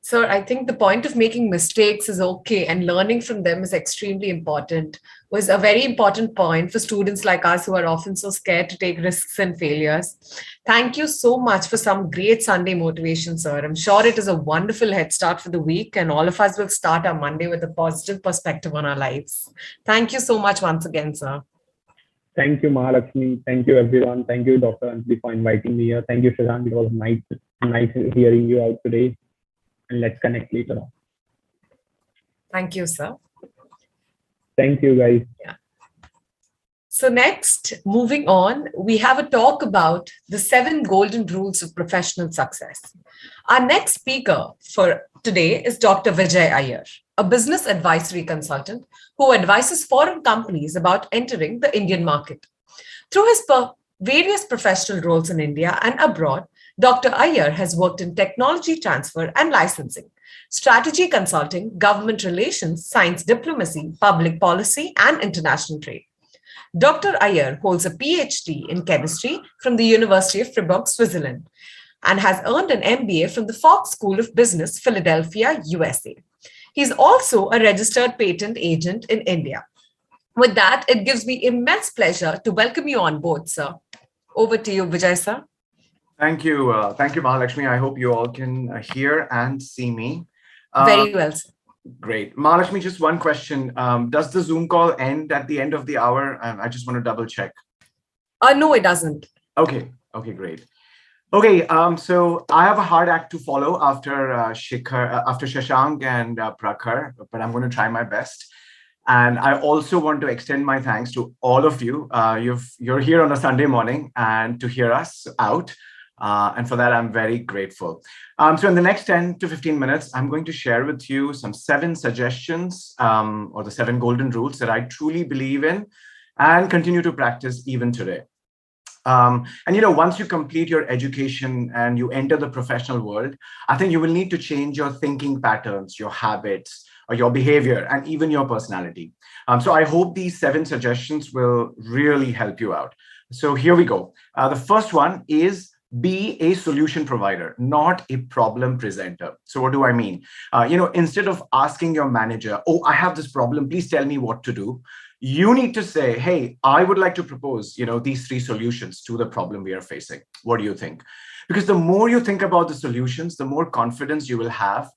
So I think the point of making mistakes is okay, and learning from them is extremely important. Was a very important point for students like us who are often so scared to take risks and failures. Thank you so much for some great Sunday motivation, sir. I'm sure it is a wonderful head start for the week, and all of us will start our Monday with a positive perspective on our lives. Thank you so much once again, sir. Thank you, Mahalakshmi. Thank you, everyone. Thank you, Dr. Anjali, for inviting me here. Thank you, Shashank. It was nice hearing you out today. And let's connect later on. Thank you, sir. Thank you, guys. Yeah. So next, moving on, we have a talk about the 7 golden rules of professional success. Our next speaker for today is Dr. Vijay Ayar, a business advisory consultant who advises foreign companies about entering the Indian market. Through his various professional roles in India and abroad, Dr. Ayar has worked in technology transfer and licensing, strategy consulting, government relations, science diplomacy, public policy, and international trade. Dr. Ayar holds a PhD in chemistry from the University of Fribourg, Switzerland, and has earned an MBA from the Fox School of Business, Philadelphia, USA. He's also a registered patent agent in India. With that, it gives me immense pleasure to welcome you on board, sir. Over to you, Vijay, sir. Thank you, Mahalakshmi. I hope you all can hear and see me. Very well, sir. Great. Mahalakshmi, just one question. Does the Zoom call end at the end of the hour? I just want to double check. No, it doesn't. Okay, great. Okay, so I have a hard act to follow after Shashank and Prakhar, but I'm going to try my best. And I also want to extend my thanks to all of you. You're here on a Sunday morning and to hear us out. And for that, I'm very grateful. So in the next 10 to 15 minutes, I'm going to share with you some 7 suggestions or the 7 golden rules that I truly believe in and continue to practice even today. And once you complete your education and you enter the professional world, I think you will need to change your thinking patterns, your habits, or your behavior, and even your personality. So I hope these 7 suggestions will really help you out. So here we go. The first one is be a solution provider, not a problem presenter. So what do I mean? Instead of asking your manager, oh, I have this problem, please tell me what to do. You need to say, hey, I would like to propose, these 3 solutions to the problem we are facing. What do you think? Because the more you think about the solutions, the more confidence you will have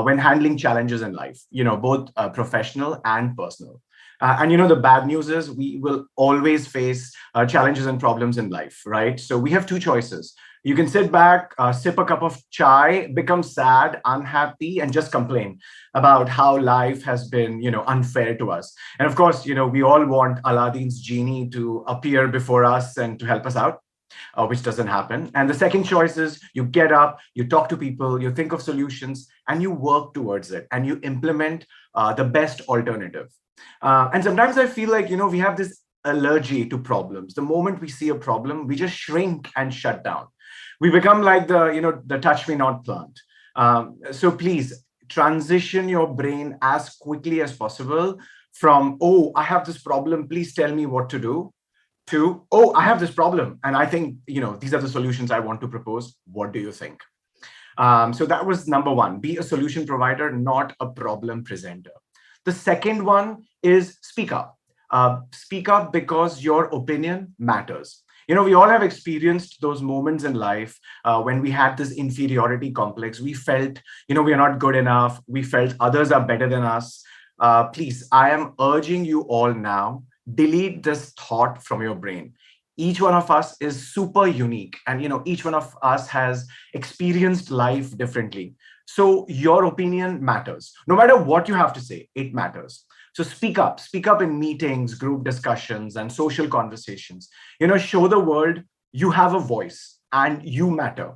when handling challenges in life, both professional and personal. And the bad news is we will always face challenges and problems in life, right? So we have 2 choices. You can sit back, sip a cup of chai, become sad, unhappy, and just complain about how life has been, unfair to us. And of course, we all want Aladdin's genie to appear before us and to help us out. which doesn't happen. And the second choice is you get up, you talk to people, you think of solutions, and you work towards it, and you implement the best alternative. And sometimes I feel like, we have this allergy to problems. The moment we see a problem, we just shrink and shut down. We become like the touch me not plant. So please transition your brain as quickly as possible from, oh, I have this problem, please tell me what to do, to, oh, I have this problem, and I think, these are the solutions I want to propose. What do you think? So that was number one. Be a solution provider, not a problem presenter. The second one is speak up. Speak up because your opinion matters. We all have experienced those moments in life when we had this inferiority complex. We felt, we are not good enough. We felt others are better than us. Please, I am urging you all now, delete this thought from your brain. Each one of us is super unique, and each one of us has experienced life differently. So your opinion matters. No matter what you have to say, it matters. So speak up in meetings, group discussions, and social conversations. Show the world you have a voice and you matter.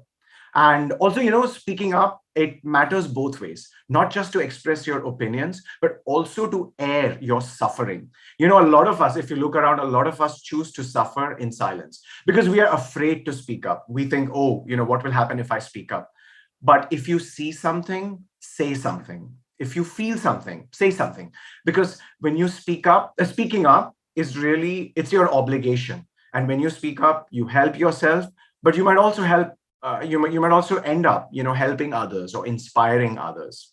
And also, speaking up, it matters both ways, not just to express your opinions, but also to air your suffering. A lot of us, if you look around, a lot of us choose to suffer in silence because we are afraid to speak up. We think, oh, what will happen if I speak up? But if you see something, say something. If you feel something, say something. Because when you speak up, speaking up is really, it's your obligation. And when you speak up, you help yourself, but you might also help, you might also end up, helping others or inspiring others.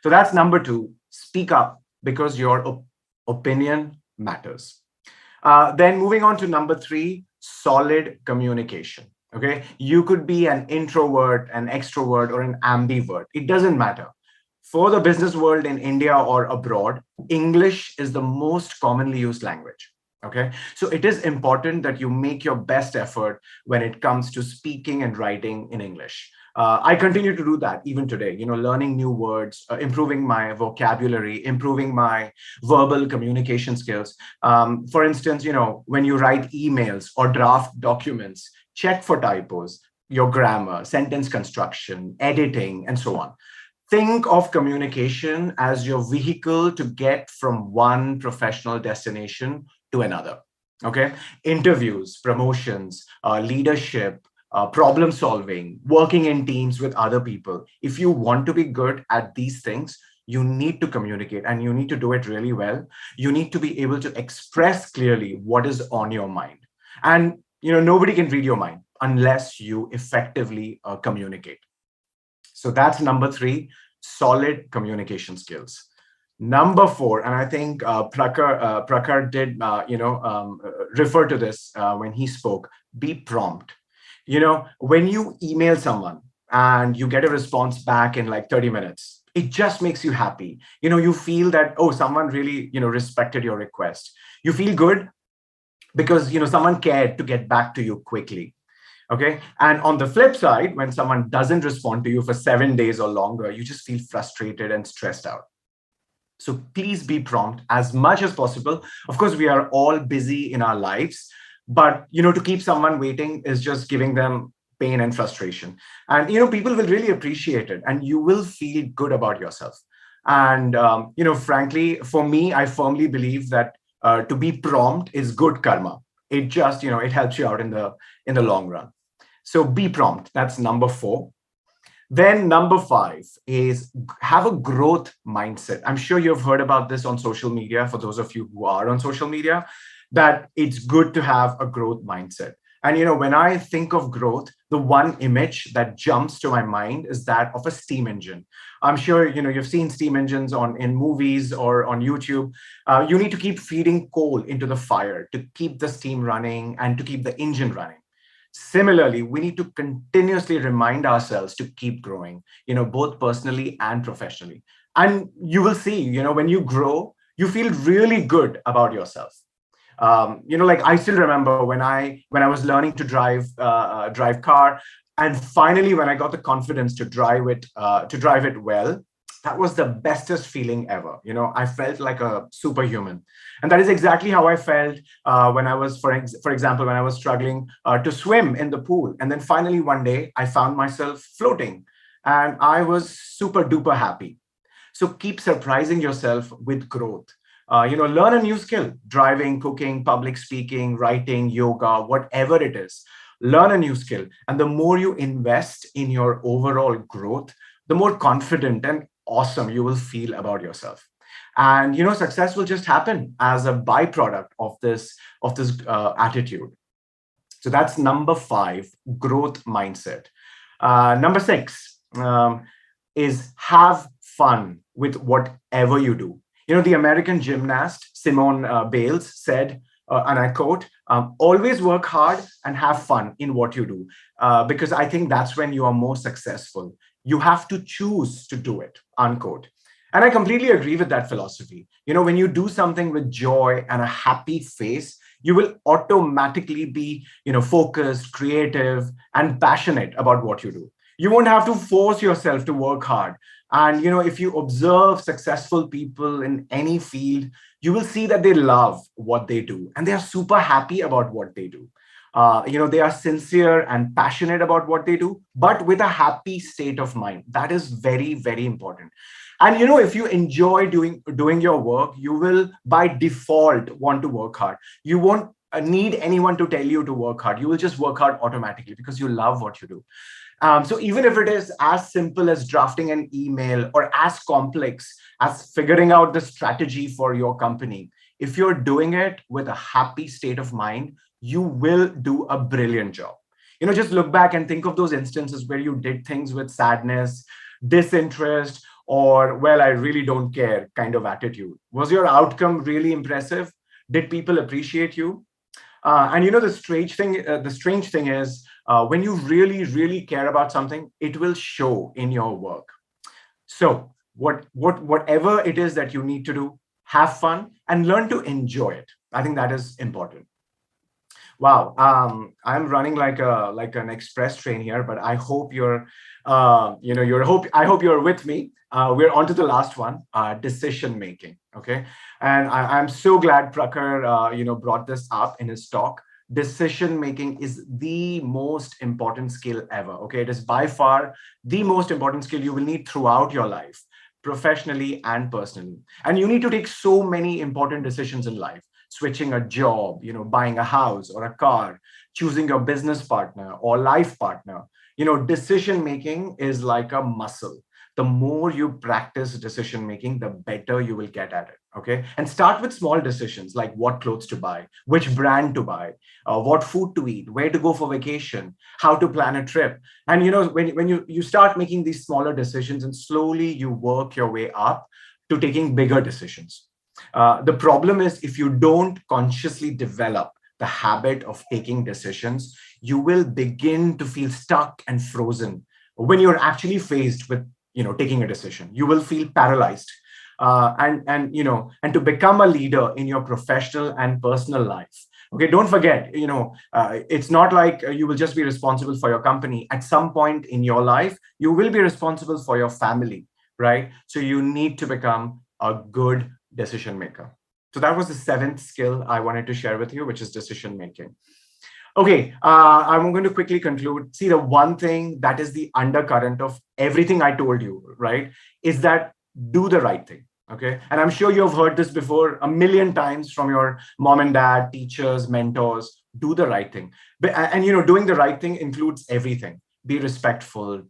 So that's number two, speak up because your opinion matters. Then moving on to number three, solid communication. Okay, you could be an introvert, an extrovert, or an ambivert. It doesn't matter. For the business world in India or abroad, English is the most commonly used language. Okay, so it is important that you make your best effort when it comes to speaking and writing in English. I continue to do that even today, learning new words, improving my vocabulary, improving my verbal communication skills. For instance, when you write emails or draft documents, check for typos, your grammar, sentence construction, editing, and so on. Think of communication as your vehicle to get from one professional destination to another. Okay, interviews, promotions, leadership, problem solving, working in teams with other people. If you want to be good at these things, you need to communicate, and you need to do it really well. You need to be able to express clearly what is on your mind. And nobody can read your mind unless you effectively communicate. So that's number three, solid communication skills. Number four, and I think Prakhar did refer to this when he spoke, be prompt. When you email someone and you get a response back in like 30 minutes, it just makes you happy. You feel that, oh, someone really, respected your request. You feel good because, someone cared to get back to you quickly. Okay. And on the flip side, when someone doesn't respond to you for 7 days or longer, you just feel frustrated and stressed out. So please be prompt as much as possible. Of course, we are all busy in our lives, but, to keep someone waiting is just giving them pain and frustration. And, people will really appreciate it, and you will feel good about yourself. And, frankly, for me, I firmly believe that to be prompt is good karma. It just, it helps you out in the long run. So be prompt. That's number four. Then number five is have a growth mindset. I'm sure you've heard about this on social media, for those of you who are on social media, that it's good to have a growth mindset. And, when I think of growth, the one image that jumps to my mind is that of a steam engine. I'm sure, you've seen steam engines in movies or on YouTube. You need to keep feeding coal into the fire to keep the steam running and to keep the engine running. Similarly, we need to continuously remind ourselves to keep growing, both personally and professionally. And you will see, when you grow, you feel really good about yourself. Like I still remember when I was learning to drive car, and finally when I got the confidence to drive it well, that was the bestest feeling ever. I felt like a superhuman. And that is exactly how I felt when I was, for example, when I was struggling to swim in the pool. And then finally one day I found myself floating and I was super duper happy. So keep surprising yourself with growth. Learn a new skill: driving, cooking, public speaking, writing, yoga, whatever it is. Learn a new skill. And the more you invest in your overall growth, the more confident and awesome you will feel about yourself. And success will just happen as a byproduct of this attitude. So that's number 5, growth mindset. Number 6 is have fun with whatever you do. The American gymnast Simone Biles said, and I quote, always work hard and have fun in what you do, because I think that's when you are more successful. You have to choose to do it, unquote. And I completely agree with that philosophy. When you do something with joy and a happy face, you will automatically be, focused, creative, and passionate about what you do. You won't have to force yourself to work hard. And, if you observe successful people in any field, you will see that they love what they do and they are super happy about what they do. They are sincere and passionate about what they do, but with a happy state of mind. That is very, very important. And, if you enjoy doing your work, you will by default want to work hard. You won't need anyone to tell you to work hard. You will just work hard automatically because you love what you do. So even if it is as simple as drafting an email or as complex as figuring out the strategy for your company, if you're doing it with a happy state of mind, you will do a brilliant job. Just look back and think of those instances where you did things with sadness, disinterest, or, well, I really don't care kind of attitude. Was your outcome really impressive? Did people appreciate you? And the strange thing is, when you really, really care about something, it will show in your work. So whatever it is that you need to do, have fun and learn to enjoy it. I think that is important. Wow, I'm running like an express train here, but I hope I hope you're with me. We're on to the last one, decision making. Okay, and I'm so glad Prakhar brought this up in his talk. Decision making is the most important skill ever. Okay, it is by far the most important skill you will need throughout your life, professionally and personally. And you need to take so many important decisions in life: switching a job, buying a house or a car, choosing your business partner or life partner. Decision making is like a muscle. The more you practice decision making, the better you will get at it. Okay, and start with small decisions like what clothes to buy, which brand to buy, what food to eat, where to go for vacation, how to plan a trip. And when you start making these smaller decisions, and slowly you work your way up to taking bigger decisions. The problem is, if you don't consciously develop the habit of taking decisions, you will begin to feel stuck and frozen when you're actually faced with taking a decision. You will feel paralyzed. And to become a leader in your professional and personal life. Okay, don't forget, it's not like you will just be responsible for your company. At some point in your life, you will be responsible for your family, right? So you need to become a good decision maker. So that was the 7th skill I wanted to share with you, which is decision making. Okay, I'm going to quickly conclude. See, the one thing that is the undercurrent of everything I told you, right, is that do the right thing. Okay, and I'm sure you've heard this before a million times from your mom and dad, teachers, mentors. Do the right thing. And doing the right thing includes everything. Be respectful,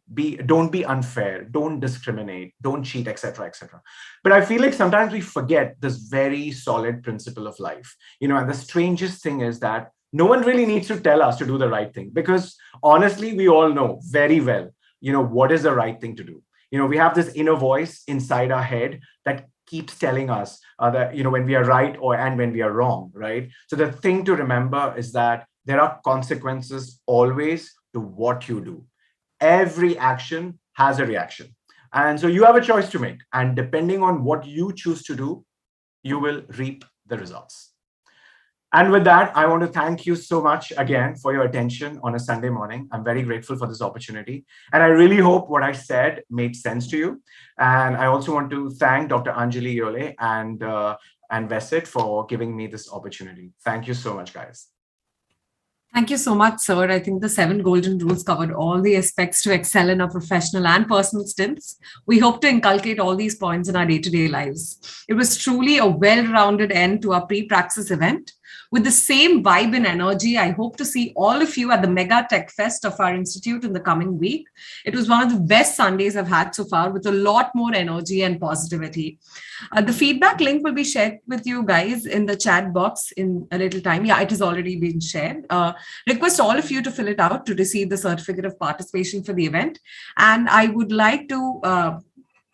don't be unfair, don't discriminate, don't cheat, etc., etc. But I feel like sometimes we forget this very solid principle of life. And the strangest thing is that no one really needs to tell us to do the right thing, because honestly, we all know very well, what is the right thing to do. We have this inner voice inside our head that keeps telling us that, when we are right and when we are wrong, right? So the thing to remember is that there are consequences always to what you do. Every action has a reaction. And so you have a choice to make. And depending on what you choose to do, you will reap the results. And with that, I want to thank you so much again for your attention on a Sunday morning. I'm very grateful for this opportunity. And I really hope what I said made sense to you. And I also want to thank Dr. Anjali Yole and VESIT for giving me this opportunity. Thank you so much, guys. Thank you so much, sir. I think the 7 golden rules covered all the aspects to excel in our professional and personal stints. We hope to inculcate all these points in our day-to-day lives. It was truly a well-rounded end to our pre-praxis event. With the same vibe and energy, I hope to see all of you at the Mega Tech Fest of our institute in the coming week. It was one of the best Sundays I've had so far, with a lot more energy and positivity. The feedback link will be shared with you guys in the chat box in a little time. Yeah, it has already been shared. Request all of you to fill it out to receive the certificate of participation for the event. And I would like to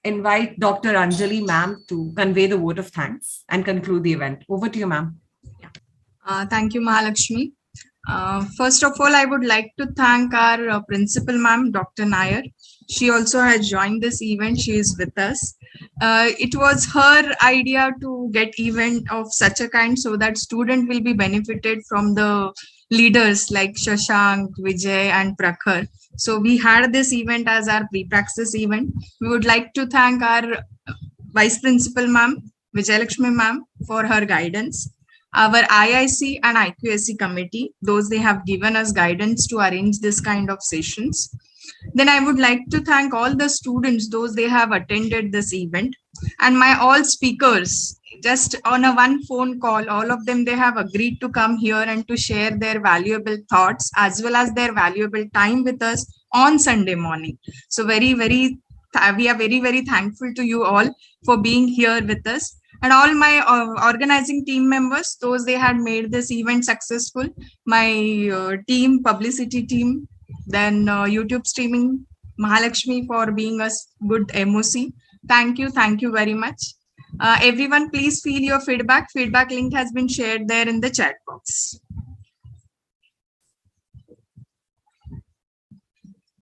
invite Dr. Anjali ma'am to convey the vote of thanks and conclude the event. Over to you, ma'am. Thank you, Mahalakshmi. First of all, I would like to thank our principal ma'am, Dr. Nair. She also has joined this event. She is with us. It was her idea to get event of such a kind so that student will be benefited from the leaders like Shashank, Vijay and Prakhar. So we had this event as our pre-praxis event. We would like to thank our vice principal ma'am, Vijay Lakshmi ma'am, for her guidance. Our IIC and IQAC committee, those they have given us guidance to arrange this kind of sessions. Then I would like to thank all the students, those they have attended this event, and my all speakers. Just on a one phone call, all of them, they have agreed to come here and to share their valuable thoughts as well as their valuable time with us on Sunday morning. So we are very thankful to you all for being here with us. And all my organizing team members, those they had made this event successful. My team, publicity team, then YouTube streaming, Mahalakshmi for being a good MOC. Thank you very much. Everyone, please feel your feedback. Feedback link has been shared there in the chat box.